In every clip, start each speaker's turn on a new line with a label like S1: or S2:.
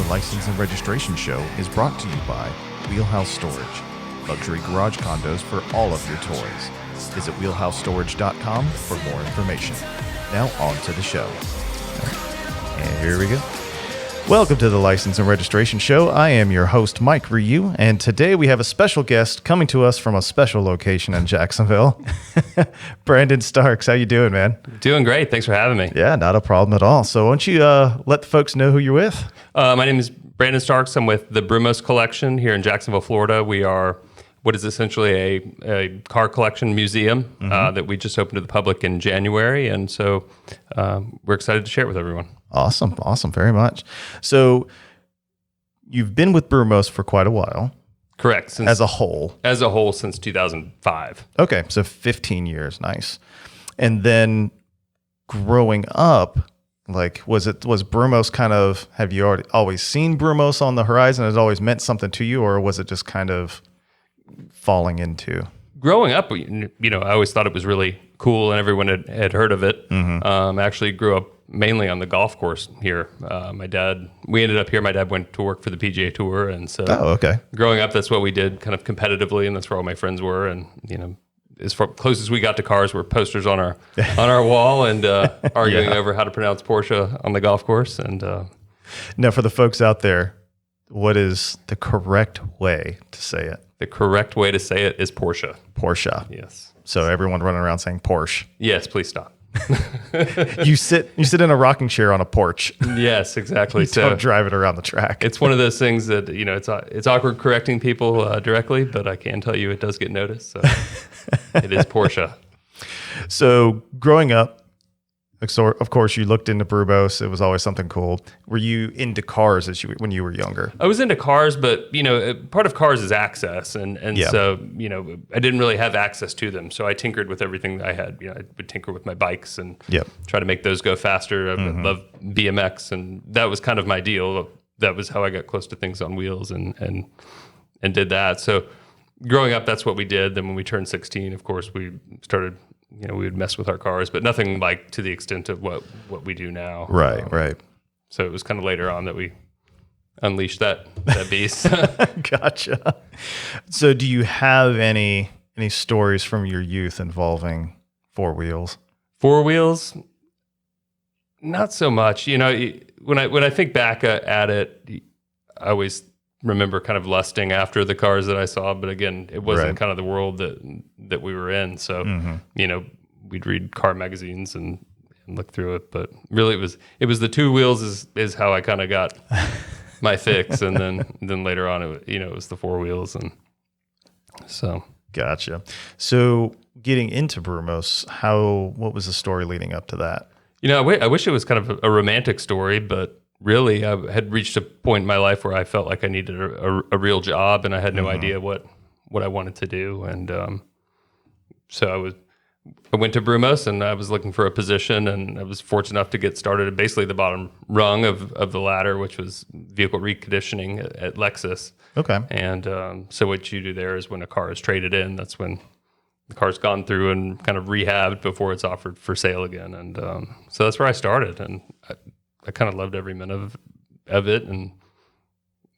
S1: License and Registration Show is brought to you by Wheelhouse Storage, luxury garage condos for all of your toys. Visit wheelhousestorage.com for more information. Now on to the show. And here we go. Welcome to the License and Registration Show. I am your host, Mike Ryu, and today we have a special guest coming to us from a special location in Jacksonville. Brandon Starks, how you doing, man?
S2: Doing great. Thanks for having me.
S1: Yeah, not a problem at all. So why don't you let the folks know who you're with?
S2: My name is Brandon Starks. I'm with the Brumos Collection here in Jacksonville, Florida. We are what is essentially a car collection museum that we just opened to the public in January, and so we're excited to share it with everyone.
S1: Awesome, very much. So you've been with Brumos for quite a while.
S2: Correct.
S1: As a whole
S2: Since 2005.
S1: Okay, so 15 years, nice. And then growing up, like, was Brumos kind of, have you always seen Brumos on the horizon? Has it always meant something to you, or was it just kind of falling into?
S2: Growing up, I always thought it was really cool and everyone had heard of it. I actually grew up mainly on the golf course here. We ended up here. My dad went to work for the PGA Tour. And so growing up, that's what we did kind of competitively. And that's where all my friends were. And, as far close as we got to cars were posters on our wall and arguing over how to pronounce Porsche on the golf course. And
S1: now for the folks out there, what is the correct way to say it?
S2: The correct way to say it is Porsche.
S1: Porsche.
S2: Yes.
S1: So everyone running around saying Porsche.
S2: Yes, please stop.
S1: You sit in a rocking chair on a porch.
S2: Yes, exactly.
S1: Don't drive it around the track.
S2: It's one of those things that, it's awkward correcting people directly, but I can tell you it does get noticed. So it is Porsche.
S1: So growing up, of course, you looked into Brumos. It was always something cool. Were you into cars when you were younger?
S2: I was into cars, but part of cars is access, and so I didn't really have access to them. So I tinkered with everything that I had. I would tinker with my bikes and try to make those go faster. I love BMX, and that was kind of my deal. That was how I got close to things on wheels and did that. So growing up, that's what we did. Then when we turned 16, of course, we started. We would mess with our cars, but nothing like to the extent of what we do now.
S1: Right.
S2: So it was kind of later on that we unleashed that beast.
S1: Gotcha. So do you have any stories from your youth involving four wheels?
S2: Four wheels? Not so much. When I think back at it, I always remember kind of lusting after the cars that I saw, but again, it wasn't kind of the world that we were in. So, we'd read car magazines and look through it, but really it was the two wheels is how I kind of got my fix. And then later on, it was the four wheels. And so.
S1: Gotcha. So getting into Brumos, what was the story leading up to that?
S2: I wish it was kind of a romantic story, but really, I had reached a point in my life where I felt like I needed a real job, and I had no idea what I wanted to do. And so I went to Brumos, and I was looking for a position, and I was fortunate enough to get started at basically the bottom rung of the ladder, which was vehicle reconditioning at Lexus.
S1: Okay.
S2: And so what you do there is when a car is traded in, that's when the car's gone through and kind of rehabbed before it's offered for sale again. And so that's where I started, and I kind of loved every minute of it, and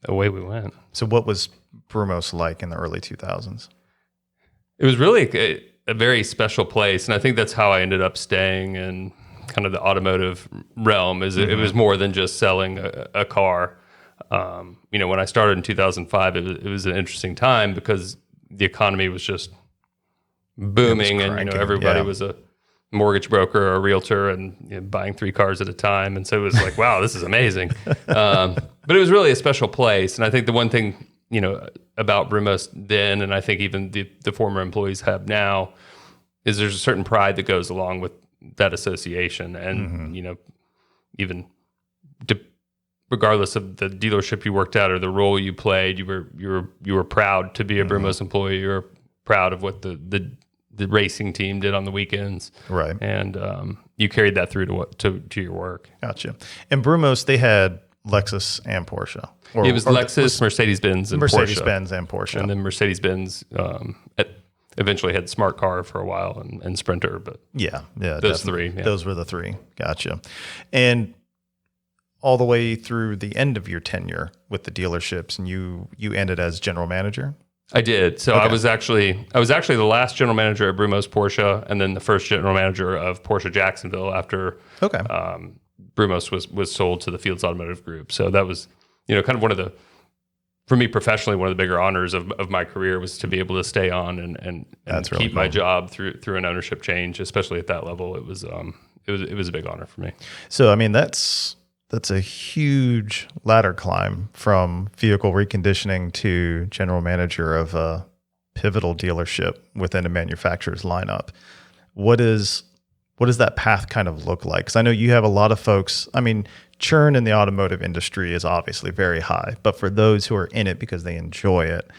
S2: away we went.
S1: So what was Brumos like in the early 2000s? It
S2: was really a very special place, and I think that's how I ended up staying in kind of the automotive realm. It was more than just selling a car. When I started in 2005, it was an interesting time because the economy was just booming, and everybody was a mortgage broker or a realtor and buying 3 cars at a time. And so it was like, wow, this is amazing. But it was really a special place. And I think the one thing, about Brumos then, and I think even the former employees have now, is there's a certain pride that goes along with that association. And, even regardless of the dealership you worked at or the role you played, you were proud to be a Brumos employee. You were proud of what the racing team did on the weekends.
S1: Right.
S2: And you carried that through to your work.
S1: Gotcha. And Brumos, they had Lexus and Porsche.
S2: It was Lexus, Mercedes-Benz, and
S1: Mercedes-Benz and Porsche.
S2: And then Mercedes-Benz eventually had Smart Car for a while and Sprinter. But
S1: yeah,
S2: those three. Yeah.
S1: Those were the three. Gotcha. And all the way through the end of your tenure with the dealerships, and you ended as general manager?
S2: I did. So
S1: Okay.
S2: I was actually the last general manager at Brumos Porsche, and then the first general manager of Porsche Jacksonville after
S1: Okay.
S2: Brumos was sold to the Fields Automotive Group. So that was, kind of one of the, for me professionally, one of the bigger honors of my career was to be able to stay on and
S1: That's really
S2: keep my
S1: cool.
S2: job through an ownership change, especially at that level. It was a big honor for me.
S1: So, I mean, that's a huge ladder climb from vehicle reconditioning to general manager of a pivotal dealership within a manufacturer's lineup. What does that path kind of look like? Because I know you have a lot of folks. I mean, churn in the automotive industry is obviously very high, but for those who are in it because they enjoy it,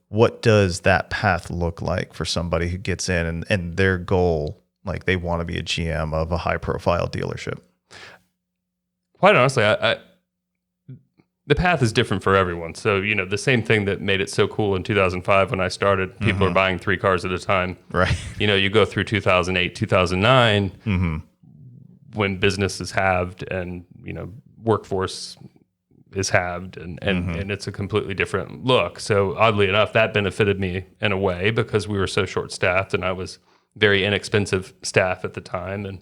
S1: what does that path look like for somebody who gets in and their goal, like they want to be a GM of a high profile dealership?
S2: Quite honestly, the path is different for everyone. So, the same thing that made it so cool in 2005 when I started, people are buying 3 cars at a time.
S1: Right.
S2: You go through 2008, 2009, when business is halved and, workforce is halved and it's a completely different look. So oddly enough, that benefited me in a way because we were so short staffed and I was very inexpensive staff at the time. And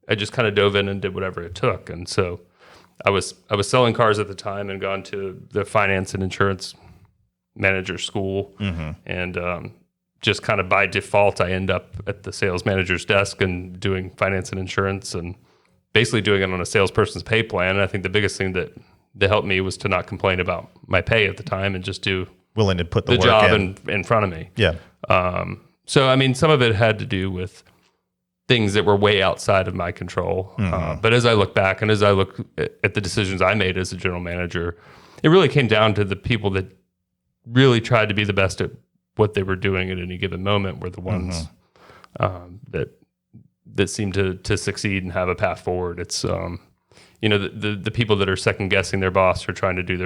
S2: I just kind of dove in and did whatever it took. And so I was selling cars at the time and gone to the finance and insurance manager school. And just kind of by default, I end up at the sales manager's desk and doing finance and insurance and basically doing it on a salesperson's pay plan. And I think the biggest thing that helped me was to not complain about my pay at the time and just do
S1: Willing to put the work
S2: job
S1: in.
S2: in front of me.
S1: Yeah.
S2: So, I mean, some of it had to do with things that were way outside of my control. But as I look back and as I look at the decisions I made as a general manager, it really came down to the people that really tried to be the best at what they were doing at any given moment were the ones that seemed to succeed and have a path forward. It's, the people that are second guessing their boss or trying to do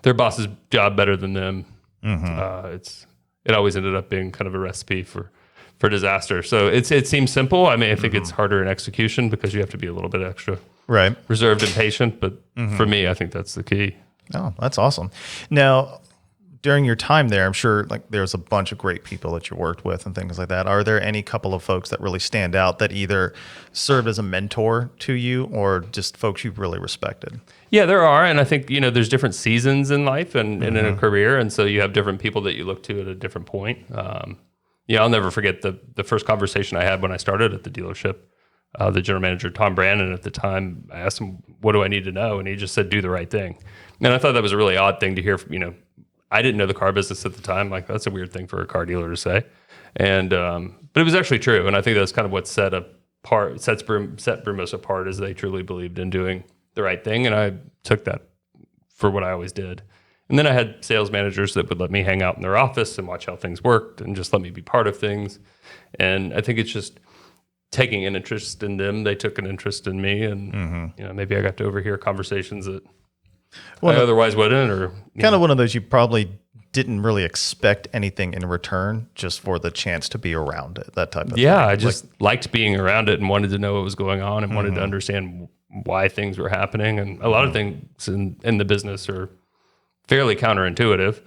S2: their boss's job better than them. It always ended up being kind of a recipe for disaster. So it seems simple. I mean, I think it's harder in execution because you have to be a little bit extra
S1: Right.
S2: reserved and patient. But for me, I think that's the key.
S1: Oh, that's awesome. Now, during your time there, I'm sure like there's a bunch of great people that you worked with and things like that. Are there any couple of folks that really stand out that either served as a mentor to you or just folks you've really respected?
S2: Yeah, there are. And I think, there's different seasons in life and in a career. And so you have different people that you look to at a different point. I'll never forget the first conversation I had when I started at the dealership. The general manager, Tom Brandon, at the time, I asked him, what do I need to know? And he just said, do the right thing. And I thought that was a really odd thing to hear. I didn't know the car business at the time. Like, that's a weird thing for a car dealer to say. And but it was actually true. And I think that's kind of what set Brumos apart, is they truly believed in doing the right thing. And I took that for what I always did. And then I had sales managers that would let me hang out in their office and watch how things worked and just let me be part of things. And I think it's just taking an interest in them. They took an interest in me, and maybe I got to overhear conversations that I otherwise wouldn't. Or
S1: kind of one of those you probably didn't really expect anything in return, just for the chance to be around it. That type of thing.
S2: I just liked being around it and wanted to know what was going on and wanted to understand why things were happening. And a lot of things in the business are fairly counterintuitive.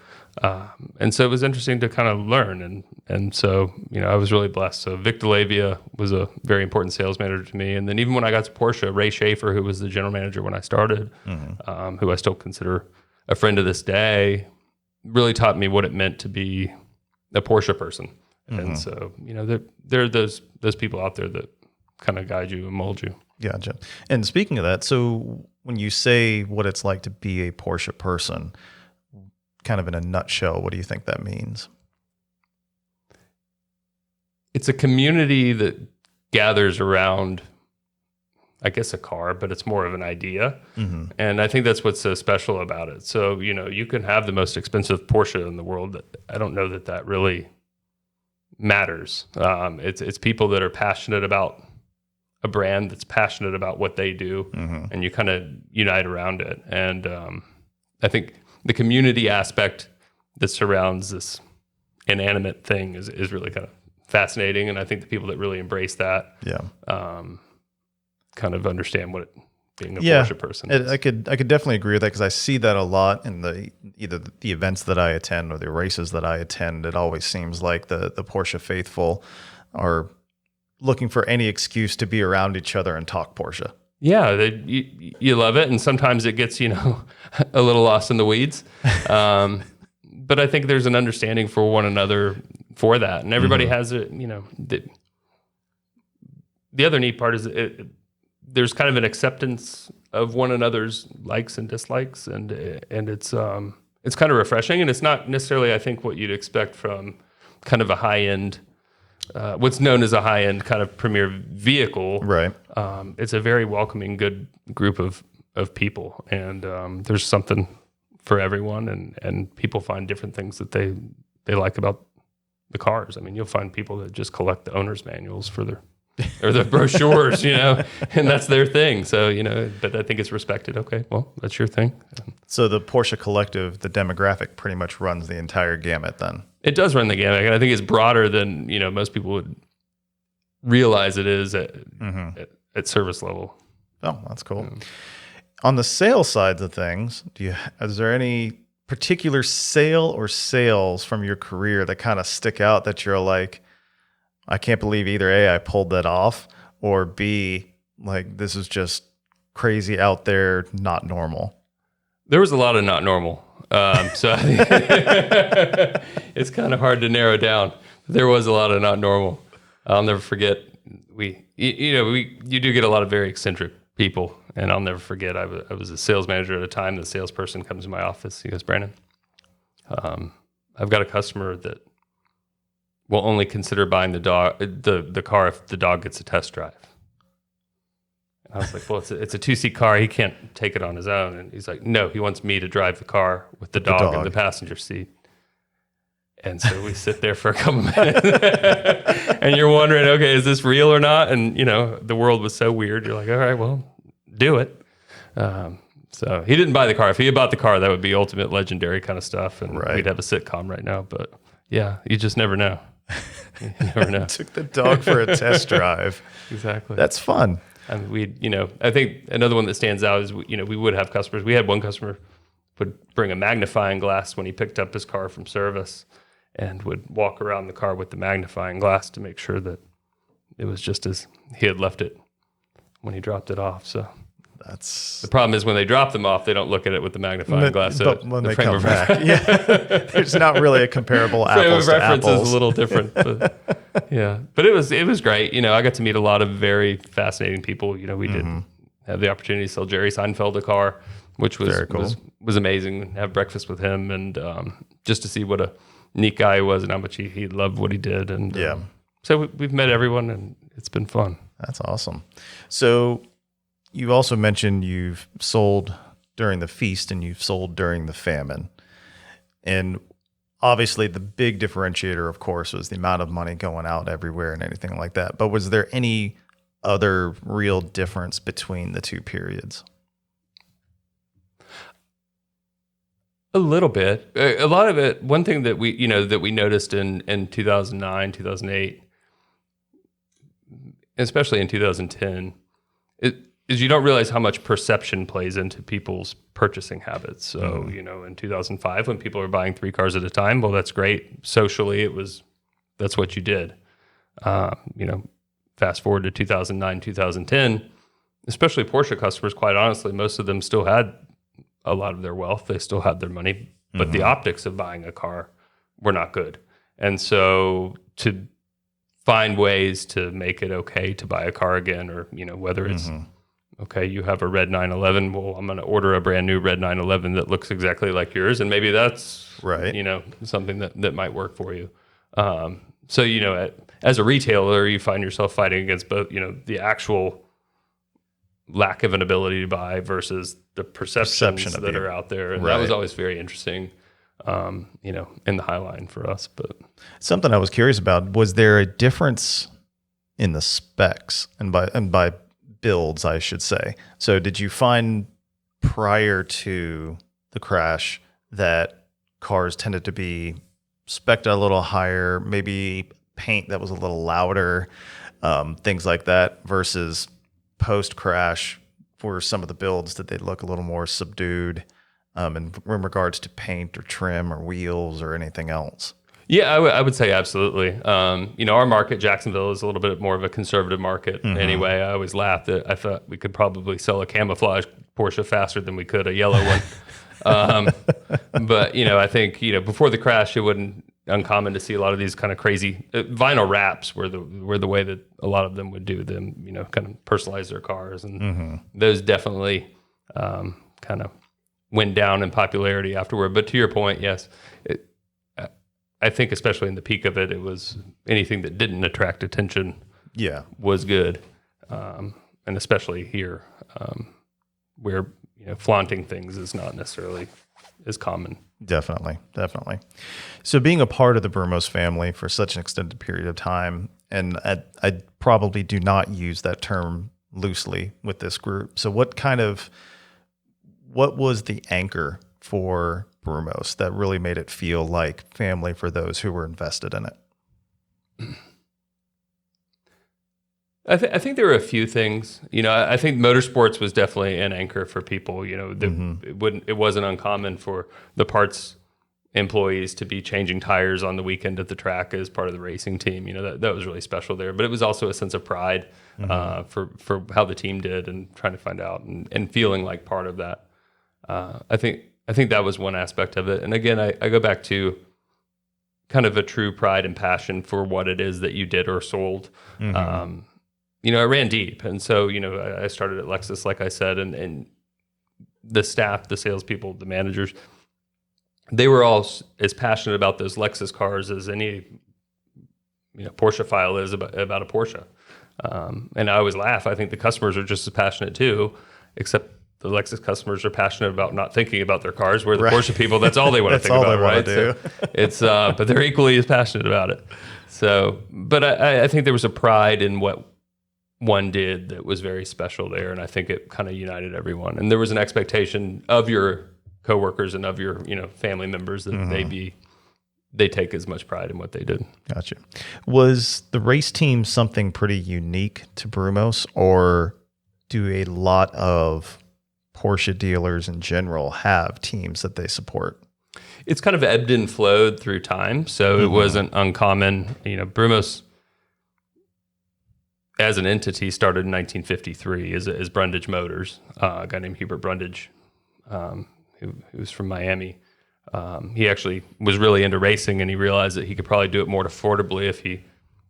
S2: And so it was interesting to kind of learn. And so, I was really blessed. So Vic DeLavia was a very important sales manager to me. And then even when I got to Porsche, Ray Schaefer, who was the general manager when I started, who I still consider a friend to this day, really taught me what it meant to be a Porsche person. And so, there are those people out there that kind of guide you and mold you.
S1: Gotcha. And speaking of that, so when you say what it's like to be a Porsche person, kind of in a nutshell, what do you think that means?
S2: It's a community that gathers around, I guess, a car, but it's more of an idea. And I think that's what's so special about it. So, you can have the most expensive Porsche in the world. I don't know that really matters. It's people that are passionate about a brand, that's passionate about what they do, and you kind of unite around it. And I think the community aspect that surrounds this inanimate thing is really kind of fascinating. And I think the people that really embrace that kind of understand what being a Porsche person.
S1: I could definitely agree with that because I see that a lot in either the events that I attend or the races that I attend. It always seems like the Porsche faithful are looking for any excuse to be around each other and talk Porsche.
S2: Yeah, you love it, and sometimes it gets a little lost in the weeds. But I think there's an understanding for one another for that, and everybody has it. The other neat part is there's kind of an acceptance of one another's likes and dislikes, and it's kind of refreshing, and it's not necessarily, I think, what you'd expect from kind of a high end. What's known as a high-end kind of premier vehicle,
S1: right?
S2: It's a very welcoming, good group of people, and there's something for everyone, and people find different things that they like about the cars. I mean, you'll find people that just collect the owner's manuals for the brochures, and that's their thing. So, but I think it's respected. Okay, well, that's your thing.
S1: So the Porsche collective, the demographic pretty much runs the entire gamut then.
S2: It does run the gamut, and I think it's broader than most people would realize it is at service level.
S1: Oh, that's cool. On the sales sides of things, is there any particular sale or sales from your career that kind of stick out that you're like, I can't believe either A, I pulled that off, or B, like this is just crazy out there, not normal?
S2: There was a lot of not normal. So I think it's kind of hard to narrow down. There was a lot of not normal. I'll never forget. You do get a lot of very eccentric people, and I'll never forget. I was a sales manager at a time. The salesperson comes to my office. He goes, "Brandon, I've got a customer that will only consider buying the car if the dog gets a test drive." I was like, well, it's a 2-seat car. He can't take it on his own. And he's like, no, he wants me to drive the car with the dog in the passenger seat. And so we sit there for a couple minutes and you're wondering, okay, is this real or not? And, the world was so weird. You're like, all right, well, do it. So he didn't buy the car. If he had bought the car, that would be ultimate legendary kind of stuff. And we'd have a sitcom right now. But yeah, you just never know. You never know.
S1: Took the dog for a test drive.
S2: Exactly.
S1: That's fun.
S2: I mean, I think another one that stands out is, we would have customers. We had one customer would bring a magnifying glass when he picked up his car from service and would walk around the car with the magnifying glass to make sure that it was just as he had left it when he dropped it off. So the problem is when they drop them off, they don't look at it with the magnifying glass. So
S1: but when they come back, there's not really a comparable apples to apples.
S2: Frame of reference is a little different. But, yeah, but it was great. I got to meet a lot of very fascinating people. We did have the opportunity to sell Jerry Seinfeld a car, which was
S1: very cool.
S2: was amazing. Have breakfast with him and just to see what a neat guy he was and how much he loved what he did. And so we've met everyone and it's been fun.
S1: That's awesome. So you also mentioned you've sold during the feast and you've sold during the famine. And obviously the big differentiator, of course, was the amount of money going out everywhere and anything like that. But was there any other real difference between the two periods?
S2: A little bit. A lot of it, one thing that we noticed in 2009, 2008, especially in 2010, is you don't realize how much perception plays into people's purchasing habits. So, in 2005, when people were buying 3 cars at a time, well, that's great. Socially, that's what you did. Fast forward to 2009, 2010, especially Porsche customers, quite honestly, most of them still had a lot of their wealth. They still had their money, but the optics of buying a car were not good. And so to find ways to make it okay to buy a car again, or, whether it's, okay, you have a red 911. Well, I'm going to order a brand new red 911 that looks exactly like yours. And maybe that's, something that might work for you. So, as a retailer, you find yourself fighting against both, the actual lack of an ability to buy versus the perceptions that are out there. And that was always very interesting, in the high line for us. But
S1: something I was curious about, was there a difference in the specs and by builds, I should say? So did you find prior to the crash that cars tended to be spec'd a little higher, maybe paint that was a little louder, things like that, versus post-crash for some of the builds, did they look a little more subdued in regards to paint or trim or wheels or anything else?
S2: Yeah, I would say absolutely. Our market, Jacksonville, is a little bit more of a conservative market anyway. I always laughed that I thought we could probably sell a camouflage Porsche faster than we could a yellow one. But, I think, before the crash, it wasn't uncommon to see a lot of these kind of crazy vinyl wraps were the way that a lot of them would do them, kind of personalize their cars. And those definitely kind of went down in popularity afterward. But to your point, yes, I think especially in the peak of it, it was anything that didn't attract attention was good. And especially here, where flaunting things is not necessarily as common.
S1: Definitely. So being a part of the Brumos family for such an extended period of time, and I probably do not use that term loosely with this group. So what was the anchor for Brumos that really made it feel like family for those who were invested in it?
S2: I think there were a few things. I think Motorsports was definitely an anchor for people. It wasn't uncommon for the parts employees to be changing tires on the weekend at the track as part of the racing team. That was really special there. But it was also a sense of pride for how the team did and trying to find out and feeling like part of that. I think that was one aspect of it. And again, I go back to kind of a true pride and passion for what it is that you did or sold. I ran deep. And so, I started at Lexus, like I said, and the staff, the salespeople, the managers, they were all as passionate about those Lexus cars as any, Porsche file is about a Porsche. And I always laugh. I think the customers are just as passionate too, except the Lexus customers are passionate about not thinking about their cars, where the Porsche people, that's all they want to think about, right? So it's, but they're equally as passionate about it. So, but I think there was a pride in what one did that was very special there, and I think it kind of united everyone. And there was an expectation of your coworkers and of your family members that they take as much pride in what they did.
S1: Gotcha. Was the race team something pretty unique to Brumos, or do a lot of Porsche dealers in general have teams that they support?
S2: It's kind of ebbed and flowed through time, so it wasn't uncommon. Brumos as an entity started in 1953 as Brundage Motors. A guy named Hubert Brundage, who was from Miami. He actually was really into racing, and he realized that he could probably do it more affordably if he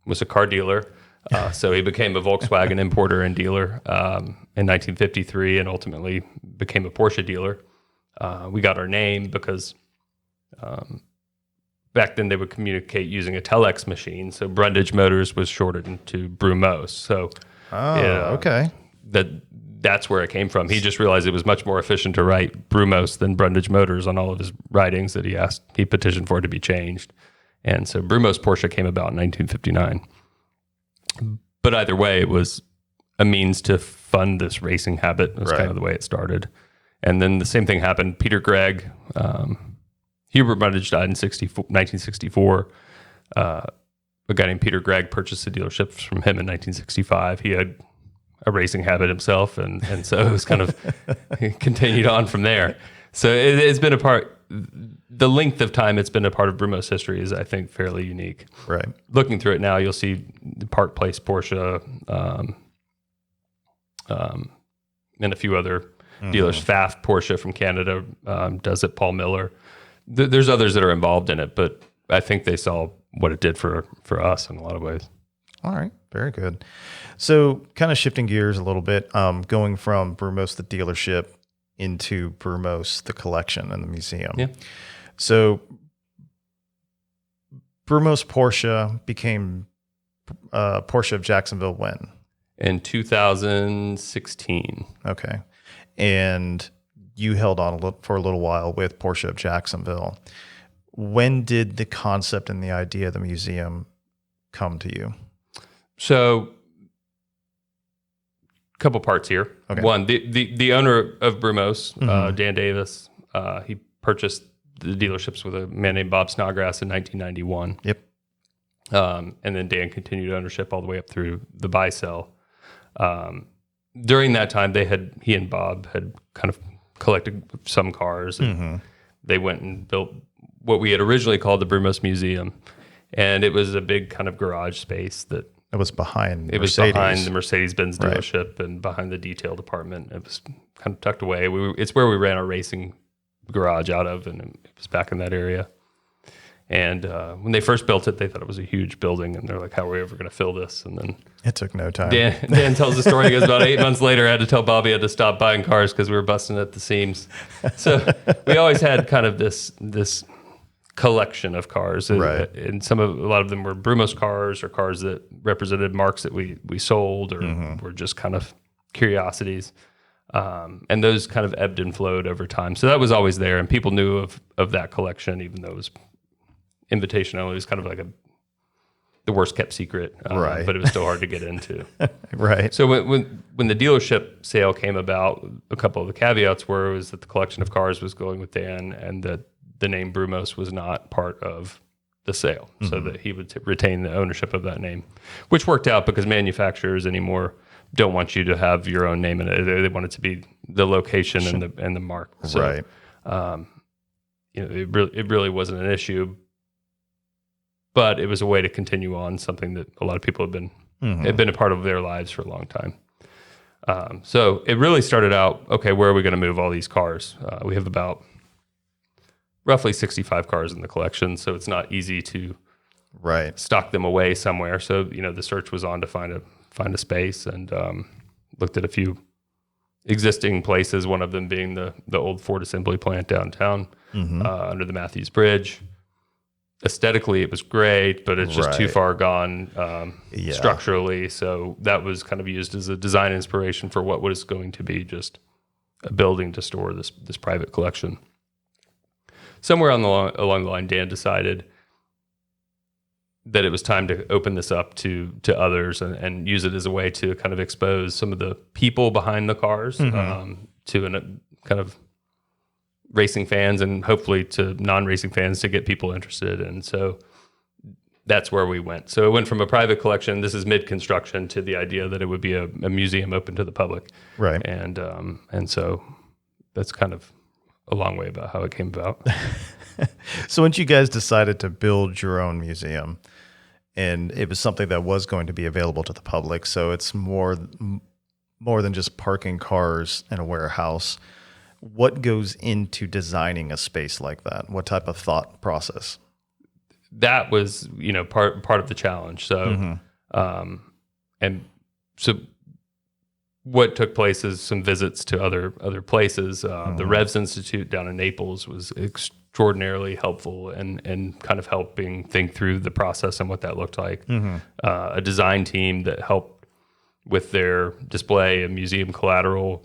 S2: was a car dealer. So he became a Volkswagen importer and dealer in 1953, and ultimately became a Porsche dealer. We got our name because back then they would communicate using a telex machine, so Brundage Motors was shortened to Brumos. So,
S1: okay,
S2: that's where it came from. He just realized it was much more efficient to write Brumos than Brundage Motors on all of his writings that he petitioned for it to be changed, and so Brumos Porsche came about in 1959. But either way, it was a means to fund this racing habit. That's kind of the way it started. And then the same thing happened. Peter Gregg, Hubert Brundage died in 1964. A guy named Peter Gregg purchased the dealerships from him in 1965. He had a racing habit himself, and so it was kind of continued on from there. So it's been a part. The length of time it's been a part of Brumos history is, I think, fairly unique.
S1: Right.
S2: Looking through it now, you'll see the Park Place Porsche, and a few other dealers. Pfaff Porsche from Canada does it. Paul Miller. There's others that are involved in it, but I think they saw what it did for us in a lot of ways.
S1: All right. Very good. So kind of shifting gears a little bit, going from Brumos, the dealership, into Brumos, the collection and the museum.
S2: Yeah.
S1: So Brumos Porsche became Porsche of Jacksonville when?
S2: In 2016.
S1: Okay. And you held on for a little while with Porsche of Jacksonville. When did the concept and the idea of the museum come to you?
S2: So a couple parts here. Okay. One, the owner of Brumos, Dan Davis, he purchased the dealerships with a man named Bob Snodgrass in 1991.
S1: Yep.
S2: And then Dan continued ownership all the way up through the buy-sell. during that time, he and Bob had kind of collected some cars. And they went and built what we had originally called the Brumos Museum. And it was a big kind of garage space that
S1: It was behind
S2: it was
S1: Mercedes.
S2: behind the Mercedes-Benz dealership and behind the detail department. It was kind of tucked away. It's where we ran our racing garage out of, and it was back in that area. And when they first built it, they thought it was a huge building, and they're like, how are we ever going to fill this? And then
S1: It took no time.
S2: Dan tells the story. He goes, about 8 months later, I had to tell Bobby I had to stop buying cars because we were busting at the seams. So we always had kind of this collection of cars.
S1: Right.
S2: And a lot of them were Brumos cars or cars that represented marks that we sold or were just kind of curiosities. And those kind of ebbed and flowed over time. So that was always there, and people knew of that collection, even though it was invitation only. It was kind of like the worst kept secret,
S1: right.
S2: But it was still hard to get into.
S1: Right.
S2: So when the dealership sale came about, a couple of the caveats was that the collection of cars was going with Dan, and that the name Brumos was not part of the sale, so that he would retain the ownership of that name, which worked out because manufacturers anymore don't want you to have your own name in it. They want it to be the location and the mark. So,
S1: right.
S2: It really wasn't an issue, but it was a way to continue on something that a lot of people had been a part of their lives for a long time. So it really started out, okay, where are we going to move all these cars? We have about roughly 65 cars in the collection, so it's not easy to stock them away somewhere. So, the search was on to find a space, and looked at a few existing places, one of them being the old Ford assembly plant downtown under the Matthews Bridge. Aesthetically, it was great, but it's just too far gone structurally. So that was kind of used as a design inspiration for what was going to be just a building to store this private collection. Somewhere along the line, Dan decided that it was time to open this up to others and use it as a way to kind of expose some of the people behind the cars to kind of racing fans, and hopefully to non-racing fans, to get people interested. And so that's where we went. So it went from a private collection, this is mid-construction, to the idea that it would be a museum open to the public.
S1: Right.
S2: And so that's kind of a long way about how it came about.
S1: So once you guys decided to build your own museum, and it was something that was going to be available to the public, so it's more than just parking cars in a warehouse. What goes into designing a space like that? What type of thought process?
S2: That was, part of the challenge. So, and so what took place is some visits to other places. The Revs Institute down in Naples was extraordinarily helpful and kind of helping think through the process and what that looked like. A design team that helped with their display and museum collateral.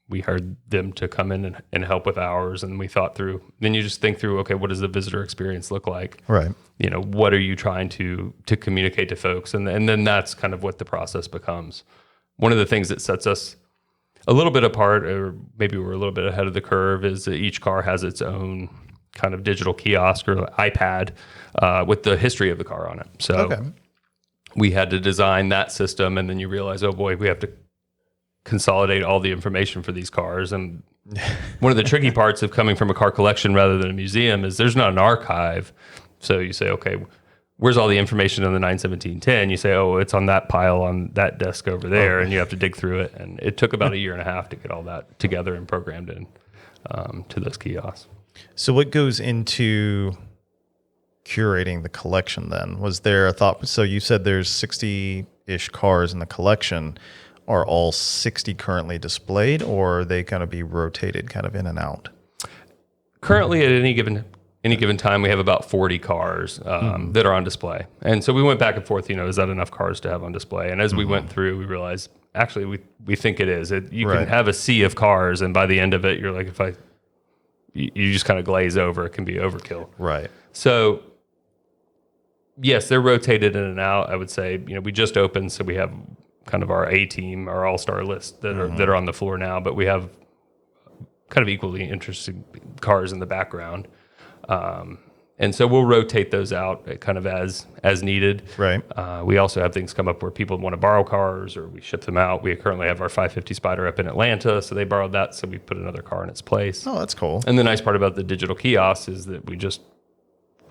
S2: We hired them to come in and help with ours, and we thought through. Then you just think through, okay, what does the visitor experience look like?
S1: Right.
S2: What are you trying to communicate to folks? And then that's kind of what the process becomes. One of the things that sets us a little bit apart, or maybe we're a little bit ahead of the curve, is that each car has its own kind of digital kiosk or iPad with the history of the car on it. So we had to design that system, and then you realize, oh boy, we have to consolidate all the information for these cars. And one of the tricky parts of coming from a car collection rather than a museum is there's not an archive. So you say, okay, where's all the information on the 91710? You say, oh, it's on that pile on that desk over there, and you have to dig through it. And it took about a year and a half to get all that together and programmed in to those kiosks.
S1: So what goes into curating the collection then? Was there a thought? So you said there's 60-ish cars in the collection. Are all 60 currently displayed, or are they going to be rotated kind of in and out?
S2: Currently, at any given time, we have about 40 cars that are on display. And so we went back and forth, is that enough cars to have on display? And as we went through, we realized, actually, we think it is. You can have a sea of cars, and by the end of it, you're like, you just kind of glaze over, it can be overkill.
S1: Right.
S2: So, yes, they're rotated in and out. I would say, we just opened, so we have kind of our A team, our all-star list that are on the floor now, but we have kind of equally interesting cars in the background. And And so we'll rotate those out kind of as needed.
S1: Right.
S2: We also have things come up where people want to borrow cars or we ship them out. We currently have our 550 Spider up in Atlanta, so they borrowed that, so we put another car in its place.
S1: Oh, that's cool.
S2: And the nice part about the digital kiosk is that we just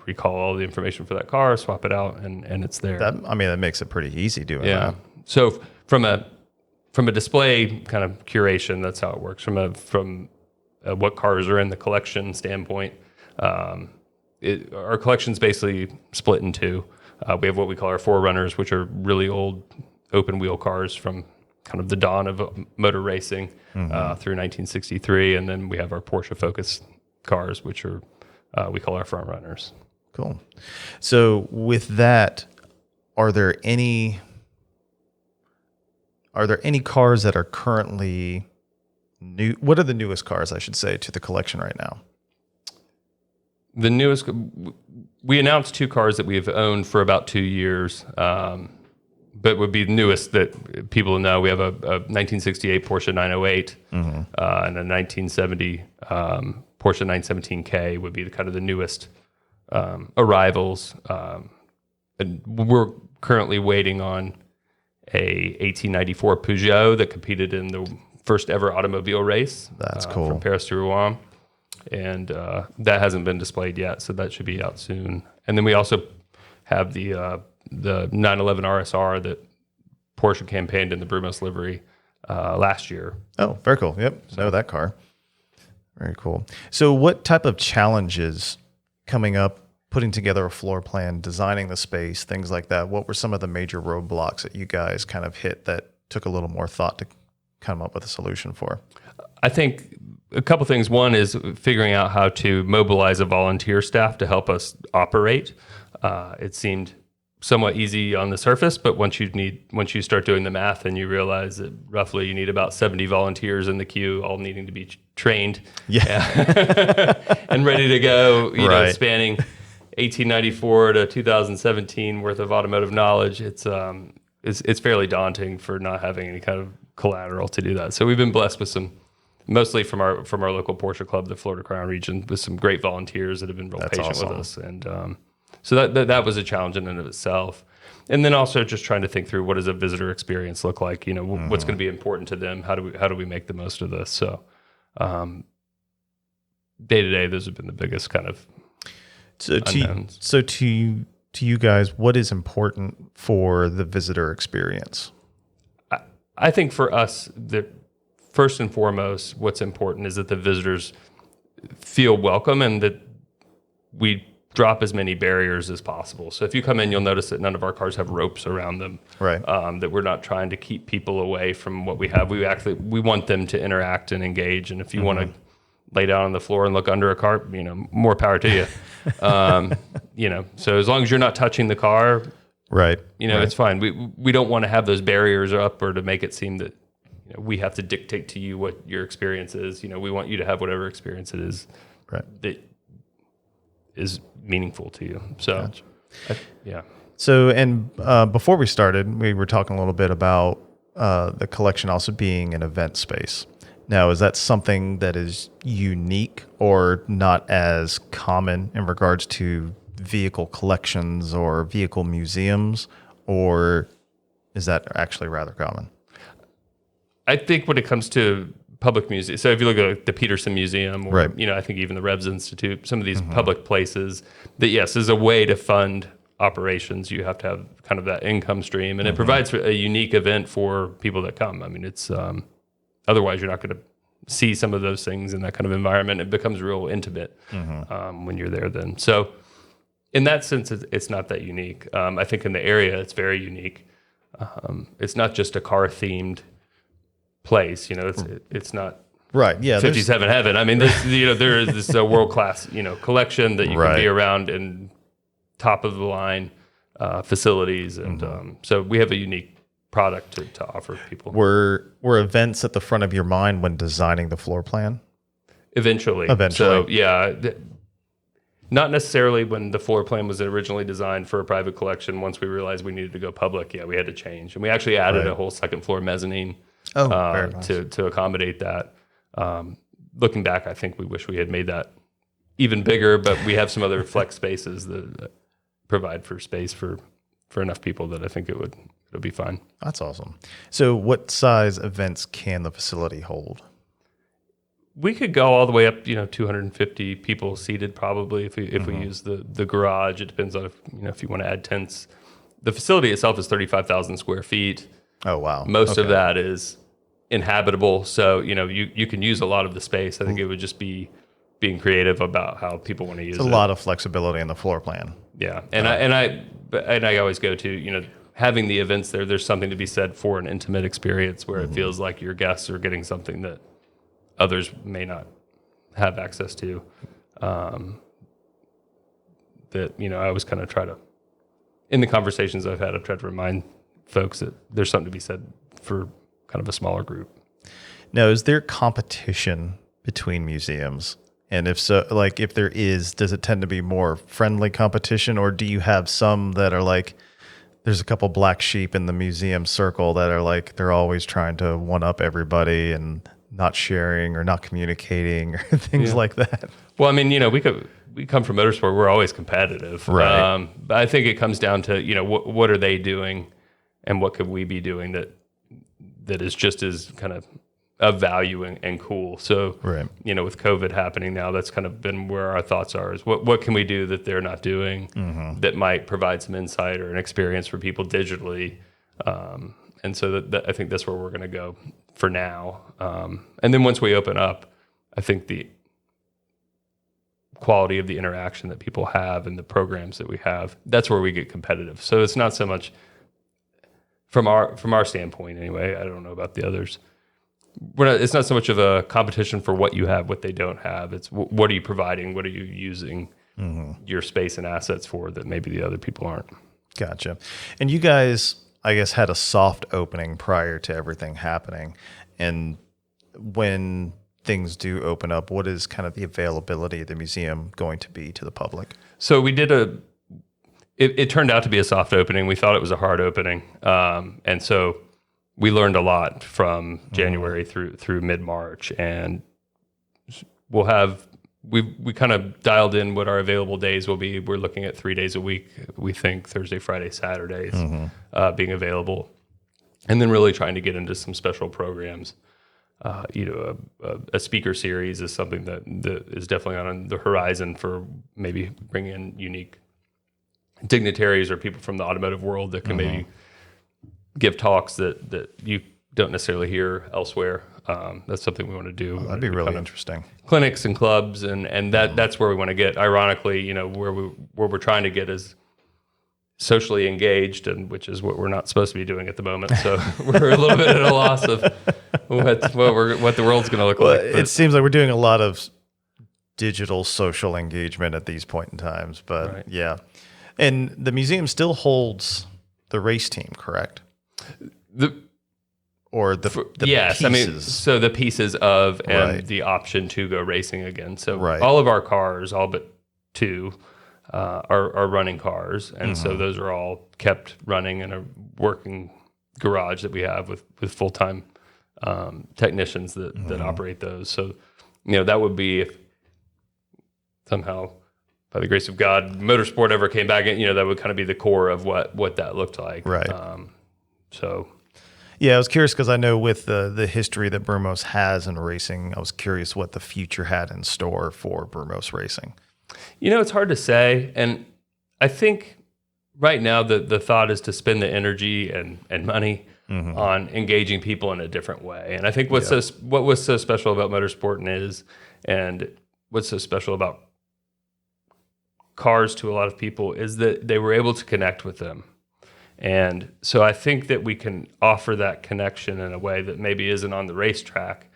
S2: recall all the information for that car, swap it out, and it's there.
S1: That makes it pretty easy doing that.
S2: So from a display kind of curation, that's how it works. From what cars are in the collection standpoint, our collection's basically split in two. We have what we call our Forerunners, which are really old open wheel cars from kind of the dawn of motor racing through 1963, and then we have our Porsche Focus cars, which are we call our Front Runners.
S1: Cool. So with that, are there any cars that are currently new? What are the newest cars, I should say, to the collection right now?
S2: The newest, we announced 2 cars that we've owned for about 2 years, but would be the newest that people know. We have a 1968 Porsche 908 and a 1970 Porsche 917K would be kind of the newest arrivals. And we're currently waiting on a 1894 Peugeot that competed in the first ever automobile race.
S1: That's cool.
S2: From Paris to Rouen. And that hasn't been displayed yet, so that should be out soon. And then we also have the 911 RSR that Porsche campaigned in the Brumos livery last year.
S1: Oh, very cool. Yep, know that car. Very cool. So what type of challenges coming up, putting together a floor plan, designing the space, things like that, what were some of the major roadblocks that you guys kind of hit that took a little more thought to come up with a solution for?
S2: I think a couple things. One is figuring out how to mobilize a volunteer staff to help us operate. It seemed somewhat easy on the surface, but once you start doing the math and you realize that roughly you need about 70 volunteers in the queue, all needing to be trained and ready to go, you know, spanning 1894 to 2017 worth of automotive knowledge. It's fairly daunting for not having any kind of collateral to do that. So we've been blessed with some, mostly from our local Porsche club, the Florida Crown region, with some great volunteers that have been real patient with us. And so that was a challenge in and of itself. And then also just trying to think through, what does a visitor experience look like? You know, what's going to be important to them? How do we make the most of this? So day to day, those have been the biggest kind of unknowns.
S1: So to you guys, what is important for the visitor experience?
S2: I think for us, first and foremost, what's important is that the visitors feel welcome and that we drop as many barriers as possible. So if you come in, you'll notice that none of our cars have ropes around them. Right. That we're not trying to keep people away from what we have. We want them to interact and engage. And if you want to lay down on the floor and look under a car, you know, more power to you. You know, so as long as you're not touching the car,
S1: right,
S2: you know, it's fine. We don't want to have those barriers up or to make it seem that, you know, we have to dictate to you what your experience is. You know, we want you to have whatever experience it is that is meaningful to you. So,
S1: gotcha. So, and before we started, we were talking a little bit about the collection also being an event space. Now, is that something that is unique or not as common in regards to vehicle collections or vehicle museums, or is that actually rather common?
S2: I think when it comes to public museums, so if you look at the Peterson Museum, or you know, I think even the Revs Institute, some of these public places, that yes, is a way to fund operations. You have to have kind of that income stream, and it provides a unique event for people that come. I mean, it's otherwise you're not going to see some of those things in that kind of environment. It becomes real intimate when you're there then. So in that sense, it's not that unique. I think in the area, it's very unique. It's not just a car-themed place. You know, it's not 57 heaven. I mean, you know, there is this world-class, you know, collection that you can be around in top-of-the-line facilities. And so we have a unique product to offer people.
S1: Were events at the front of your mind when designing the floor plan?
S2: Eventually. So yeah, not necessarily when the floor plan was originally designed for a private collection. Once we realized we needed to go public, we had to change, and we actually added a whole second floor mezzanine
S1: very nice.
S2: to accommodate that. Looking back, I think we wish we had made that even bigger, but we have some other flex spaces that provide for space for enough people that I think it'll be fine.
S1: That's awesome. So what size events can the facility hold?
S2: We could go all the way up, 250 people seated probably if we use the garage. It depends on if you want to add tents. The facility itself is 35,000 square feet.
S1: Oh, wow.
S2: Most of that is inhabitable. So, you can use a lot of the space. I think it would just be being creative about how people want to use it.
S1: It's a lot of flexibility in the floor plan.
S2: Yeah. And I always go to, having the events there's something to be said for an intimate experience where it feels like your guests are getting something that others may not have access to. That, I always kind of try to, in the conversations I've had, I've tried to remind folks that there's something to be said for kind of a smaller group.
S1: Now, is there competition between museums? And if so, like if there is, does it tend to be more friendly competition, or do you have some that are like, there's a couple black sheep in the museum circle that are like, they're always trying to one up everybody and not sharing or not communicating or things like that?
S2: Well, I mean, we come from motorsport. We're always competitive.
S1: Right.
S2: But I think it comes down to, what are they doing and what could we be doing that is just as kind of value and cool. So,
S1: right.
S2: With COVID happening now, that's kind of been where our thoughts are, is what can we do that they're not doing that might provide some insight or an experience for people digitally. And so that I think that's where we're going to go for now. And then once we open up, I think the quality of the interaction that people have and the programs that we have, that's where we get competitive. So it's not so much from our standpoint anyway. I don't know about the others. It's not so much of a competition for what you have, what they don't have. It's what are you providing? What are you using your space and assets for that maybe the other people aren't?
S1: Gotcha. And you guys, I guess, had a soft opening prior to everything happening. And when things do open up, what is kind of the availability of the museum going to be to the public?
S2: So we did it turned out to be a soft opening. We thought it was a hard opening. And so we learned a lot from January through mid-March, and we kind of dialed in what our available days will be. We're looking at 3 days a week. We think Thursday, Friday, Saturdays being available, and then really trying to get into some special programs. A speaker series is something that is definitely on the horizon for maybe bringing in unique dignitaries or people from the automotive world that can maybe give talks that you don't necessarily hear elsewhere. That's something we want to do.
S1: That'd be really interesting.
S2: Clinics and clubs, and that's where we want to get. Ironically, where we're trying to get is socially engaged, and which is what we're not supposed to be doing at the moment. So we're a little bit at a loss of what the world's going to look like.
S1: It seems like we're doing a lot of digital social engagement at these point in times, but
S2: right.
S1: Yeah. And the museum still holds the race team, correct?
S2: Yes,
S1: pieces.
S2: I mean, so the pieces of and
S1: Right.
S2: the option to go racing again. So
S1: Right.
S2: all of our cars, all but two, are running cars, and so those are all kept running in a working garage that we have with full time technicians that operate those. So that would be if somehow, by the grace of God, motorsport ever came back in, that would kind of be the core of what that looked like.
S1: Right.
S2: So.
S1: Yeah, I was curious because I know with the history that Brumos has in racing, I was curious what the future had in store for Brumos racing.
S2: It's hard to say. And I think right now the thought is to spend the energy and money on engaging people in a different way. And I think what was so special about motorsport and what's so special about cars to a lot of people is that they were able to connect with them. And so I think that we can offer that connection in a way that maybe isn't on the racetrack.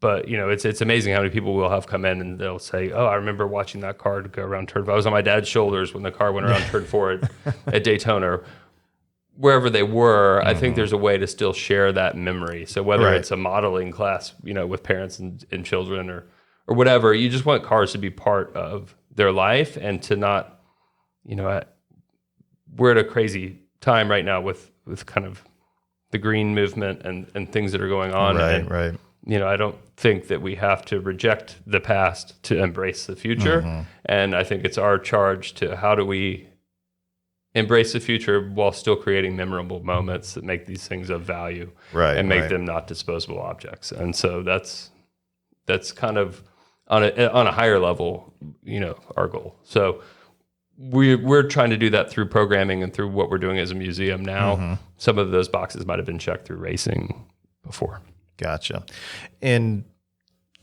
S2: But, it's amazing how many people will have come in and they'll say, oh, I remember watching that car go around turn 4. I was on my dad's shoulders when the car went around turn 4 at Daytona. Wherever they were, I think there's a way to still share that memory. So whether
S1: Right.
S2: it's a modeling class, with parents and children or whatever, you just want cars to be part of their life and to not, we're at a crazy time right now with kind of the green movement and things that are going on.
S1: Right,
S2: and,
S1: right.
S2: I don't think that we have to reject the past to embrace the future. And I think it's our charge to how do we embrace the future while still creating memorable moments that make these things of value and make them not disposable objects. And so that's kind of on a higher level, our goal. So we're trying to do that through programming and through what we're doing as a museum now. Some of those boxes might have been checked through racing before.
S1: Gotcha. And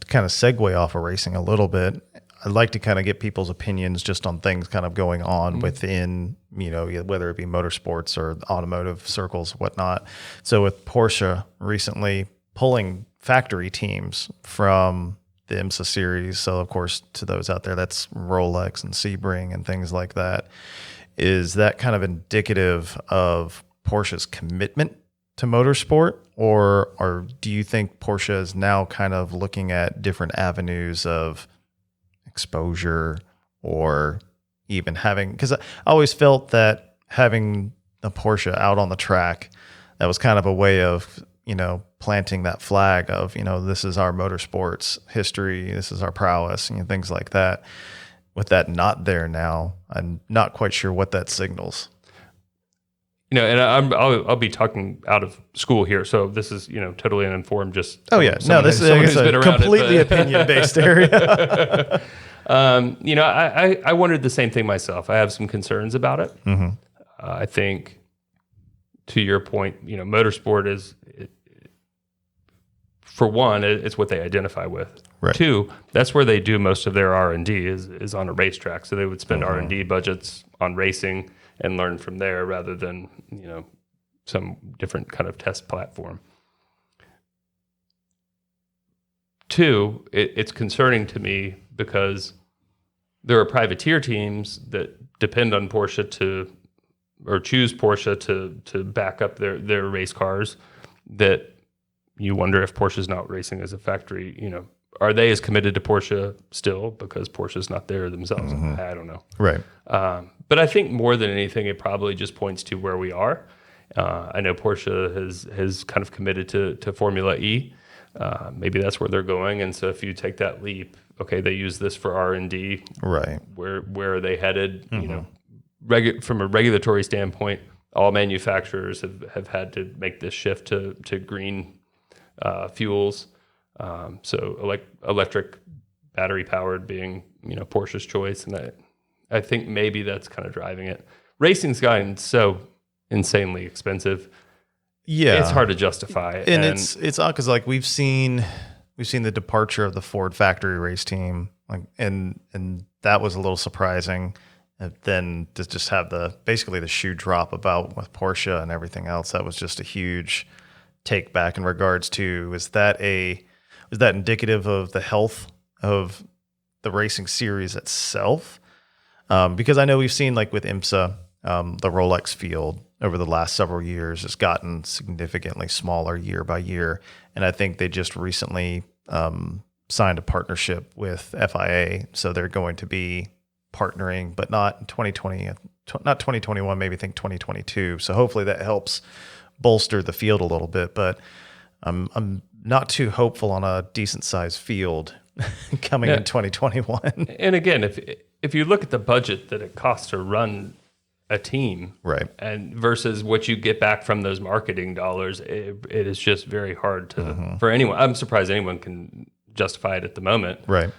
S1: to kind of segue off of racing a little bit, I'd like to kind of get people's opinions just on things kind of going on within, whether it be motorsports or automotive circles, whatnot. So with Porsche recently pulling factory teams from the IMSA series. So of course, to those out there, that's Rolex and Sebring and things like that. Is that kind of indicative of Porsche's commitment to motorsport, or do you think Porsche is now kind of looking at different avenues of exposure, or even having, because I always felt that having the Porsche out on the track, that was kind of a way of, planting that flag of, this is our motorsports history, this is our prowess, and things like that. With that not there now, I'm not quite sure what that signals.
S2: And I'll be talking out of school here, so this is totally uninformed. Just
S1: this is a completely opinion-based area.
S2: I wondered the same thing myself. I have some concerns about it. I think, to your point, motorsport is, for one, it's what they identify with.
S1: Right.
S2: Two, that's where they do most of their R&D is on a racetrack. So they would spend R&D budgets on racing and learn from there rather than, some different kind of test platform. Two, it's concerning to me because there are privateer teams that depend on Porsche or choose Porsche to back up their race cars, that you wonder if Porsche's not racing as a factory, are they as committed to Porsche still because Porsche's not there themselves? I don't know.
S1: Right.
S2: But I think more than anything, it probably just points to where we are. I know Porsche has kind of committed to Formula E. Maybe that's where they're going. And so if you take that leap, okay, they use this for R&D.
S1: Right.
S2: Where are they headed? From a regulatory standpoint, all manufacturers have had to make this shift to green fuels. So electric battery powered being, Porsche's choice. And I think maybe that's kind of driving it. Racing's gotten so insanely expensive.
S1: Yeah.
S2: It's hard to justify.
S1: And it's odd because we've seen the departure of the Ford factory race team, and that was a little surprising. And then to just have basically the shoe drop about with Porsche and everything else, that was just a huge take back in regards to, was that indicative of the health of the racing series itself? Because I know we've seen with IMSA, the Rolex field over the last several years has gotten significantly smaller year by year. And I think they just recently signed a partnership with FIA. So they're going to be partnering, but not in 2020, not 2021, maybe think 2022. So hopefully that helps bolster the field a little bit. But I'm not too hopeful on a decent sized field coming in 2021.
S2: And again, if you look at the budget that it costs to run a team,
S1: right,
S2: and versus what you get back from those marketing dollars, it is just very hard to for anyone. I'm surprised anyone can justify it at the moment.
S1: Right.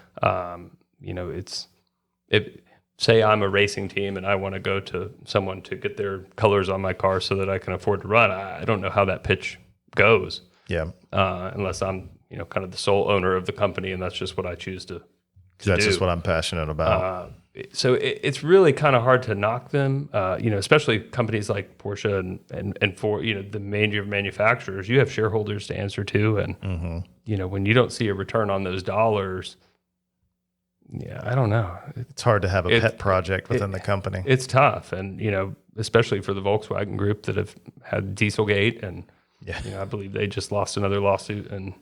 S2: Say I'm a racing team and I want to go to someone to get their colors on my car so that I can afford to run. I don't know how that pitch goes.
S1: Yeah.
S2: Unless I'm, kind of the sole owner of the company and that's just what I choose to
S1: that's
S2: do.
S1: Just what I'm passionate about.
S2: So it's really kind of hard to knock them, especially companies like Porsche and for, the major manufacturers, you have shareholders to answer to. And, when you don't see a return on those dollars, I don't know.
S1: It's hard to have a pet project within the company.
S2: It's tough. And, especially for the Volkswagen group that have had Dieselgate and, I believe they just lost another lawsuit in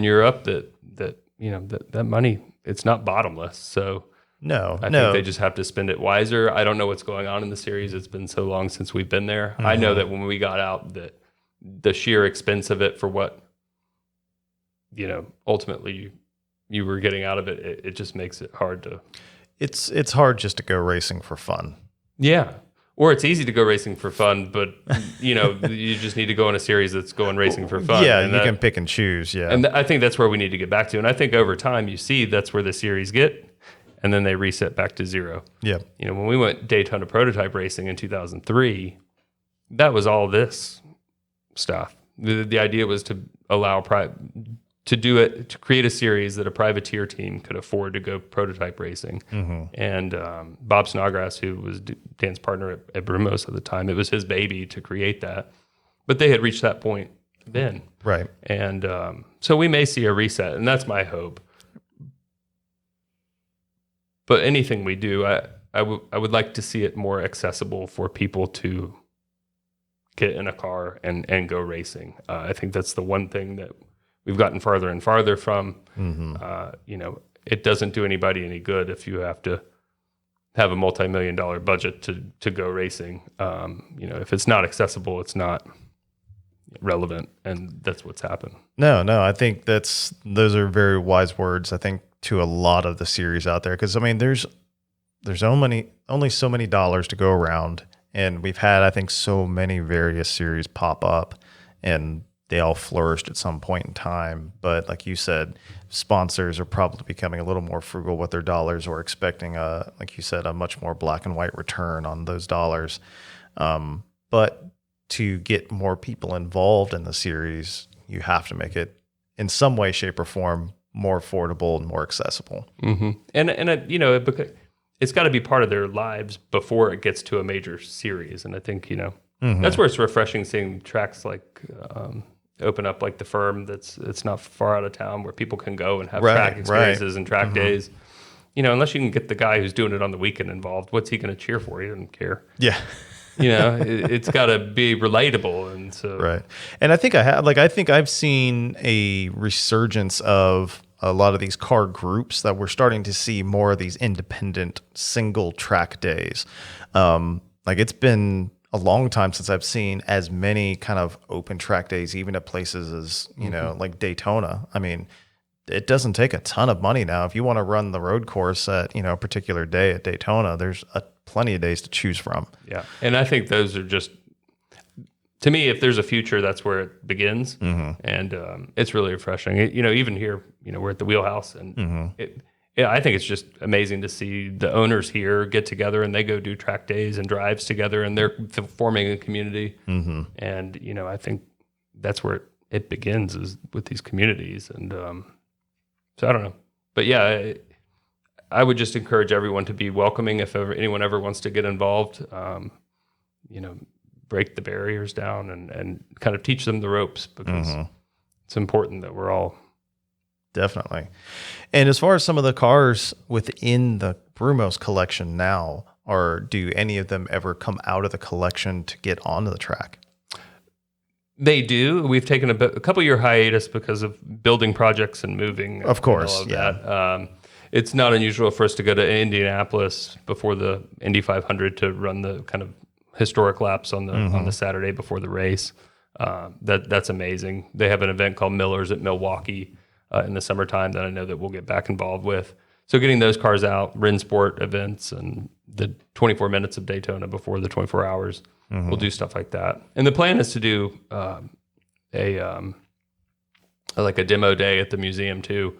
S2: Europe that money, it's not bottomless. So I think they just have to spend it wiser. I don't know what's going on in the series. It's been so long since we've been there. I know that when we got out, that the sheer expense of it for what ultimately you were getting out of it, it just makes it hard to.
S1: It's hard just to go racing for fun.
S2: Yeah. Or it's easy to go racing for fun, but you just need to go in a series that's going racing for fun.
S1: Yeah, you can pick and choose. Yeah,
S2: and I think that's where we need to get back to. And I think over time, you see that's where the series get, and then they reset back to zero.
S1: Yeah,
S2: when we went Daytona prototype racing in 2003, that was all this stuff. The idea was to allow to create a series that a privateer team could afford to go prototype racing. Mm-hmm. And Bob Snodgrass, who was Dan's partner at Brumos at the time, it was his baby to create that. But they had reached that point then.
S1: Right.
S2: And so we may see a reset, and that's my hope. But anything we do, I would like to see it more accessible for people to get in a car and go racing. I think that's the one thing that we've gotten farther and farther from. Mm-hmm. It doesn't do anybody any good if you have to have a multi-million-dollar budget to go racing. If it's not accessible, it's not relevant, and that's what's happened.
S1: No, I think those are very wise words, I think, to a lot of the series out there. Because, I mean, there's only so many dollars to go around, and we've had, I think, so many various series pop up, and they all flourished at some point in time. But like you said, sponsors are probably becoming a little more frugal with their dollars, or expecting like you said, a much more black and white return on those dollars. But to get more people involved in the series, you have to make it in some way, shape, or form more affordable and more accessible. Mm-hmm.
S2: And it's got to be part of their lives before it gets to a major series. And I think, mm-hmm. that's where it's refreshing seeing tracks like open up, like the Firm it's not far out of town, where people can go and have track experiences and track mm-hmm. days. Unless you can get the guy who's doing it on the weekend involved, what's he going to cheer for? He doesn't care.
S1: Yeah.
S2: It's got to be relatable. And so.
S1: Right. And I think I've seen a resurgence of a lot of these car groups, that we're starting to see more of these independent single track days. It's been a long time since I've seen as many kind of open track days, even at places as, mm-hmm. like Daytona. I mean, it doesn't take a ton of money now. If you want to run the road course at, a particular day at Daytona, there's plenty of days to choose from.
S2: Yeah. And I think those are just, to me, if there's a future, that's where it begins. Mm-hmm. And it's really refreshing. Even here, we're at the Wheelhouse, and mm-hmm. I think it's just amazing to see the owners here get together, and they go do track days and drives together, and they're forming a community. Mm-hmm. And, I think that's where it begins, is with these communities. And so I don't know. But yeah, I would just encourage everyone to be welcoming if anyone ever wants to get involved. Break the barriers down and kind of teach them the ropes, because mm-hmm. it's important that we're all.
S1: Definitely. And as far as some of the cars within the Brumos collection now, do any of them ever come out of the collection to get onto the track?
S2: They do. We've taken a couple year hiatus because of building projects and moving.
S1: Of course,
S2: and all of
S1: yeah.
S2: That. It's not unusual for us to go to Indianapolis before the Indy 500 to run the kind of historic laps on the mm-hmm. on the Saturday before the race. That's amazing. They have an event called Miller's at Milwaukee in the summertime that I know that we'll get back involved with. So getting those cars out, Rinsport events, and the 24 minutes of Daytona before the 24 hours, mm-hmm. we'll do stuff like that. And the plan is to do a demo day at the museum too,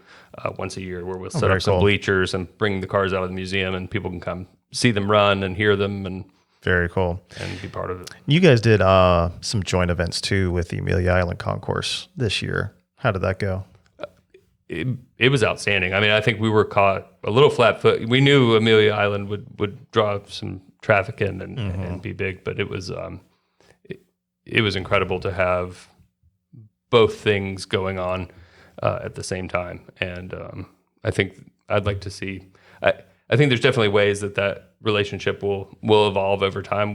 S2: once a year, where we'll set up some bleachers and bring the cars out of the museum, and people can come see them run and hear them, and
S1: very cool,
S2: and be part of it.
S1: You guys did some joint events too with the Amelia Island Concourse this year. How did that go?
S2: It was outstanding. I mean, I think we were caught a little flat-footed. We knew Amelia Island would draw some traffic in and, mm-hmm. and be big, but it was incredible to have both things going on at the same time. And I think I'd like to see. I think there's definitely ways that relationship will evolve over time.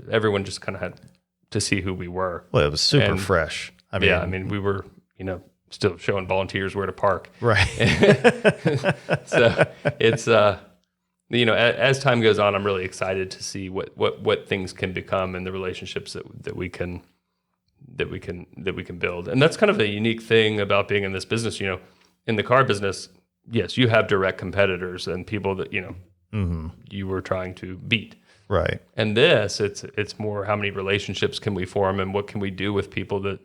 S2: Everyone just kind of had to see who we were.
S1: Well, it was super fresh.
S2: I mean, we were, still showing volunteers where to park.
S1: Right.
S2: So it's, as time goes on, I'm really excited to see what things can become, and the relationships that we can, we can build. And that's kind of a unique thing about being in this business. In the car business, yes, you have direct competitors and people that you were trying to beat.
S1: Right.
S2: And it's more how many relationships can we form and what can we do with people that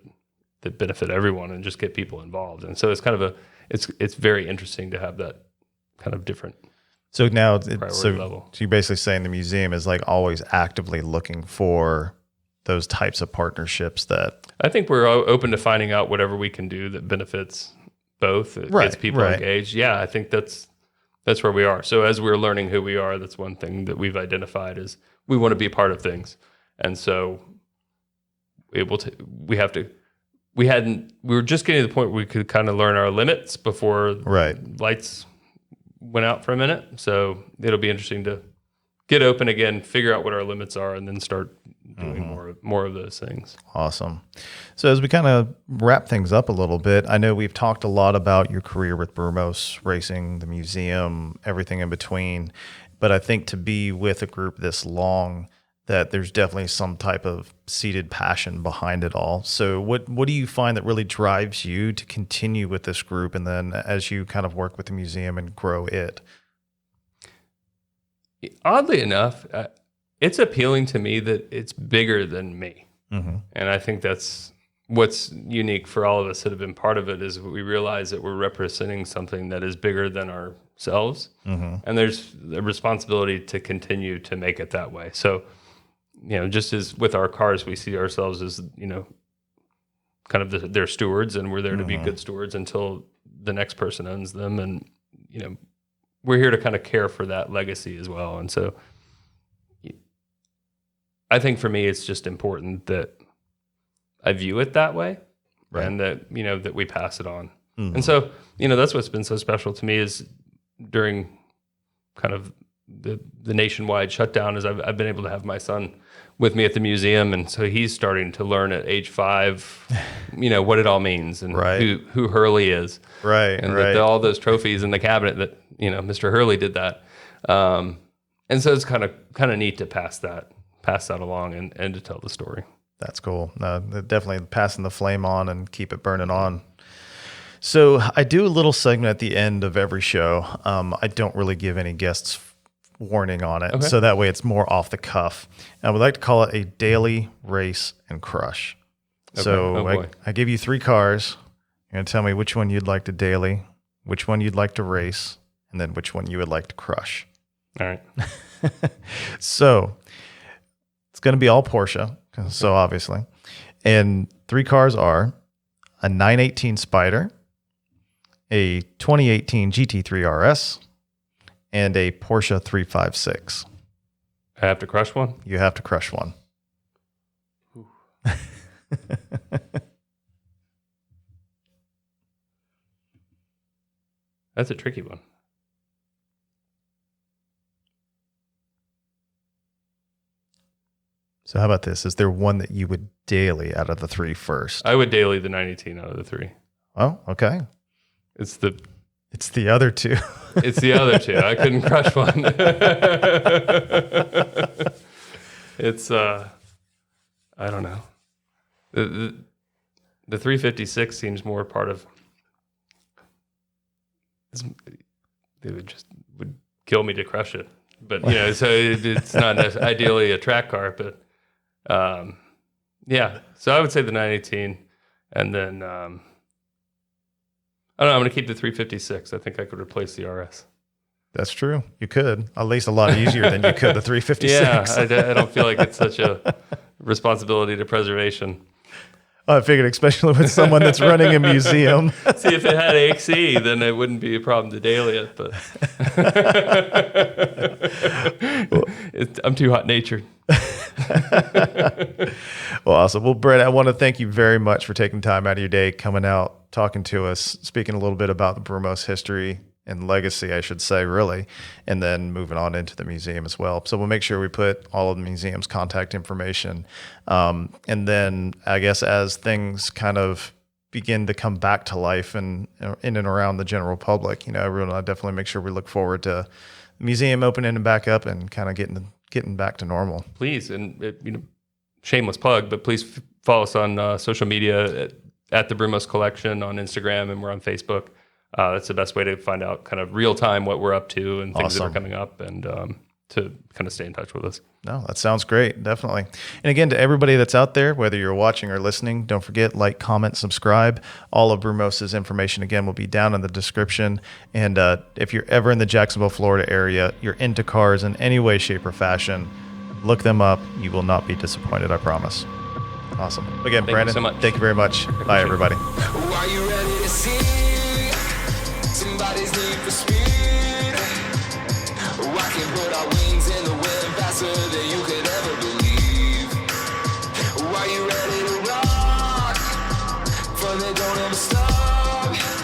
S2: benefit everyone and just get people involved. And so it's kind of it's very interesting to have that kind of different.
S1: So now,
S2: level.
S1: So you're basically saying the museum is like always actively looking for those types of partnerships that.
S2: I think we're open to finding out whatever we can do that benefits both. It gets people engaged. Yeah, I think that's where we are. So as we're learning who we are, that's one thing that we've identified is we want to be a part of things. And so we were just getting to the point where we could kind of learn our limits before lights went out for a minute. So it'll be interesting to get open again, figure out what our limits are, and then start doing more of those things.
S1: Awesome. So as we kind of wrap things up a little bit, I know we've talked a lot about your career with Brumos Racing, the museum, everything in between. But I think to be with a group this long, that there's definitely some type of seated passion behind it all. So what do you find that really drives you to continue with this group, and then as you kind of work with the museum and grow it?
S2: Oddly enough, it's appealing to me that it's bigger than me. And I think that's what's unique for all of us that have been part of it, is we realize that we're representing something that is bigger than ourselves. And there's a responsibility to continue to make it that way. So, just as with our cars, we see ourselves as, kind of their stewards, and we're there to be good stewards until the next person owns them. And, we're here to kind of care for that legacy as well. And so I think for me, it's just important that I view it that way, and that, that we pass it on. And so, that's what's been so special to me is during kind of the nationwide shutdown is I've been able to have my son with me at the museum. And so he's starting to learn at age 5, what it all means and who Hurley is. And that all those trophies in the cabinet that, Mr. Hurley did that. And so it's kind of neat to pass that along and to tell the story.
S1: That's cool. No, definitely passing the flame on and keep it burning on. So I do a little segment at the end of every show. I don't really give any guests warning on it. So that way it's more off the cuff. I would like to call it a daily race and crush. So I give you 3 cars. You're going to tell me which one you'd like to daily, which one you'd like to race, and then which one you would like to crush.
S2: All right.
S1: So it's going to be all Porsche. So obviously. And 3 cars are a 918 Spider, a 2018 GT3 RS, and a Porsche 356.
S2: I have to crush one?
S1: You have to crush one.
S2: That's a tricky one.
S1: So how about this? Is there one that you would daily out of the 3 first?
S2: I would daily the 918 out of the 3.
S1: Oh, okay.
S2: It's the
S1: other 2.
S2: It's the other 2. I couldn't crush one. It's I don't know. The 356 seems more part of. They would kill me to crush it, but so it's not ideally a track car, but yeah. So I would say the 918, and then I don't know. I'm going to keep the 356. I think I could replace the RS.
S1: That's true. You could, at least a lot easier than you could the 356.
S2: Yeah, I don't feel like it's such a responsibility to preservation.
S1: I figured, especially with someone that's running a museum.
S2: See, if it had XE, then it wouldn't be a problem to daily it. But I'm too hot-natured.
S1: Well, awesome. Well, Brett, I want to thank you very much for taking time out of your day, coming out, talking to us, speaking a little bit about the Brumos history and legacy, I should say, really, and then moving on into the museum as well. So we'll make sure we put all of the museum's contact information. And then I guess as things kind of begin to come back to life and in and around the general public, everyone, I definitely make sure we look forward to the museum opening and back up and kind of getting back to normal.
S2: Please, and shameless plug, but please follow us on social media at the Brumos Collection on Instagram, and we're on Facebook. That's the best way to find out kind of real time what we're up to and things that are coming up, and to kind of stay in touch with us.
S1: No, that sounds great. Definitely. And again, to everybody that's out there, whether you're watching or listening, don't forget, like, comment, subscribe. All of Brumos's information, again, will be down in the description. And if you're ever in the Jacksonville, Florida area, you're into cars in any way, shape, or fashion, look them up. You will not be disappointed, I promise. Awesome. Again,
S2: Thank
S1: Brandon,
S2: you so much.
S1: thank you very much. Bye, everybody.
S3: Are you ready to see somebody's need for speed? I can put our wings in the wind faster than you could ever believe. Are you ready to rock? Fun that don't ever stop.